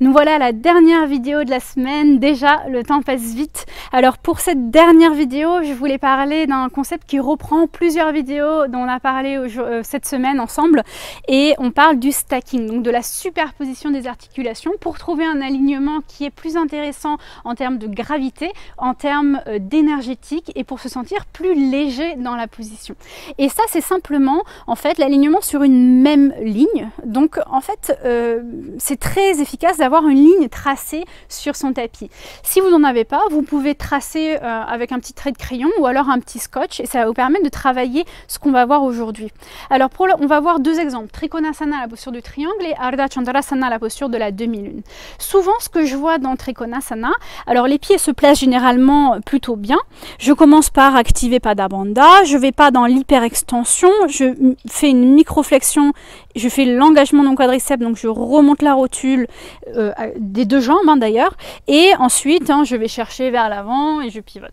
Nous voilà à la dernière vidéo de la semaine. Déjà, le temps passe vite. Alors pour cette dernière vidéo, je voulais parler d'un concept qui reprend plusieurs vidéos dont on a parlé cette semaine ensemble. Et on parle du stacking, donc de la superposition des articulations pour trouver un alignement qui est plus intéressant en termes de gravité, en termes d'énergétique et pour se sentir plus léger dans la position. Et ça, c'est simplement en fait l'alignement sur une même ligne. Donc en fait, c'est très efficace d'avoir une ligne tracée sur son tapis. Si vous n'en avez pas, vous pouvez tracer avec un petit trait de crayon ou alors un petit scotch et ça va vous permettre de travailler ce qu'on va voir aujourd'hui. Alors on va voir deux exemples, Trikonasana, la posture du triangle, et Ardha Chandrasana, la posture de la demi-lune. Souvent, ce que je vois dans Trikonasana, alors les pieds se placent généralement plutôt bien. Je commence par activer Pada Bandha, je ne vais pas dans l'hyperextension, je fais une microflexion, je fais l'engagement dans le quadriceps, donc je remonte la rotule des deux jambes d'ailleurs, et ensuite je vais chercher vers l'avant et je pivote.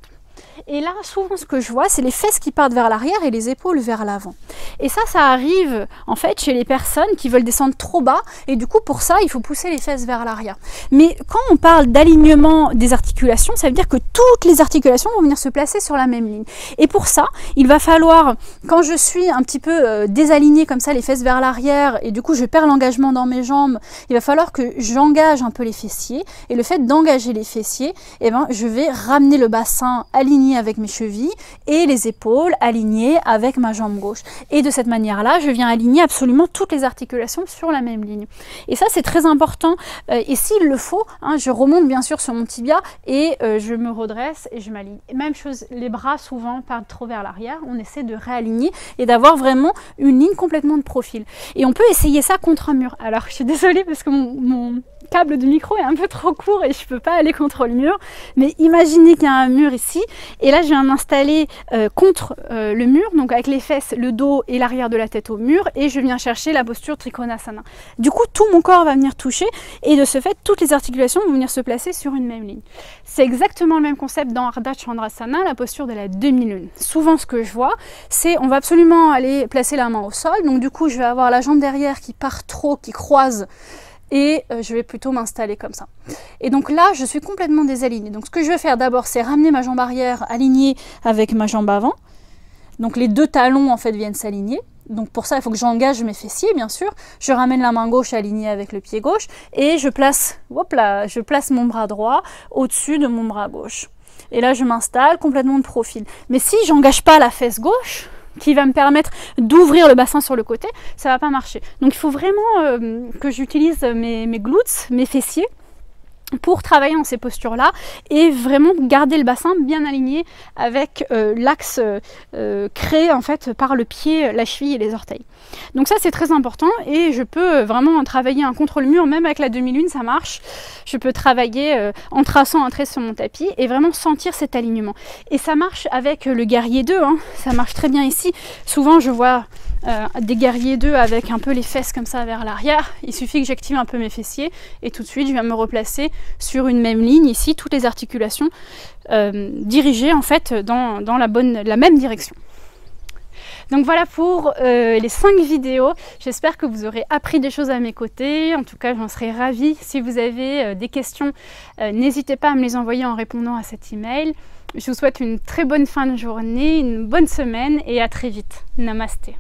Et là, souvent, ce que je vois, c'est les fesses qui partent vers l'arrière et les épaules vers l'avant. Et ça arrive, en fait, chez les personnes qui veulent descendre trop bas. Et du coup, pour ça, il faut pousser les fesses vers l'arrière. Mais quand on parle d'alignement des articulations, ça veut dire que toutes les articulations vont venir se placer sur la même ligne. Et pour ça, il va falloir, quand je suis un petit peu désalignée comme ça, les fesses vers l'arrière, et du coup, je perds l'engagement dans mes jambes, il va falloir que j'engage un peu les fessiers. Et le fait d'engager les fessiers, eh ben, je vais ramener le bassin aligné avec mes chevilles et les épaules alignées avec ma jambe gauche. Et de cette manière-là, je viens aligner absolument toutes les articulations sur la même ligne. Et ça, c'est très important. Et s'il le faut, je remonte bien sûr sur mon tibia et je me redresse et je m'aligne. Même chose, les bras souvent partent trop vers l'arrière. On essaie de réaligner et d'avoir vraiment une ligne complètement de profil. Et on peut essayer ça contre un mur. Alors, je suis désolée parce que mon câble de micro est un peu trop court et je peux pas aller contre le mur, mais imaginez qu'il y a un mur ici et là je viens m'installer contre le mur, donc avec les fesses, le dos et l'arrière de la tête au mur, et je viens chercher la posture Trikonasana. Du coup tout mon corps va venir toucher et de ce fait toutes les articulations vont venir se placer sur une même ligne. C'est exactement le même concept dans Ardha Chandrasana, la posture de la demi-lune. Souvent ce que je vois, c'est on va absolument aller placer la main au sol, donc du coup je vais avoir la jambe derrière qui part trop, qui croise, et je vais plutôt m'installer comme ça. Et donc là, je suis complètement désalignée. Donc ce que je vais faire d'abord, c'est ramener ma jambe arrière alignée avec ma jambe avant. Donc les deux talons en fait viennent s'aligner. Donc pour ça, il faut que j'engage mes fessiers, bien sûr. Je ramène la main gauche alignée avec le pied gauche et je place mon bras droit au-dessus de mon bras gauche. Et là, je m'installe complètement de profil. Mais si j'engage pas la fesse gauche, qui va me permettre d'ouvrir le bassin sur le côté, ça va pas marcher. Donc il faut vraiment que j'utilise mes glutes, mes fessiers, pour travailler dans ces postures-là et vraiment garder le bassin bien aligné avec l'axe créé en fait par le pied, la cheville et les orteils. Donc ça c'est très important et je peux vraiment travailler un contre-le-mur, même avec la demi-lune ça marche. Je peux travailler en traçant un trait sur mon tapis et vraiment sentir cet alignement. Et ça marche avec le guerrier 2, ça marche très bien ici. Souvent je vois des guerriers 2 avec un peu les fesses comme ça vers l'arrière. Il suffit que j'active un peu mes fessiers et tout de suite je viens me replacer sur une même ligne ici, toutes les articulations dirigées en fait dans la même direction. Donc voilà pour les 5 vidéos. J'espère que vous aurez appris des choses à mes côtés. En tout cas, j'en serais ravie. Si vous avez des questions, n'hésitez pas à me les envoyer en répondant à cet email. Je vous souhaite une très bonne fin de journée, une bonne semaine et à très vite. Namasté.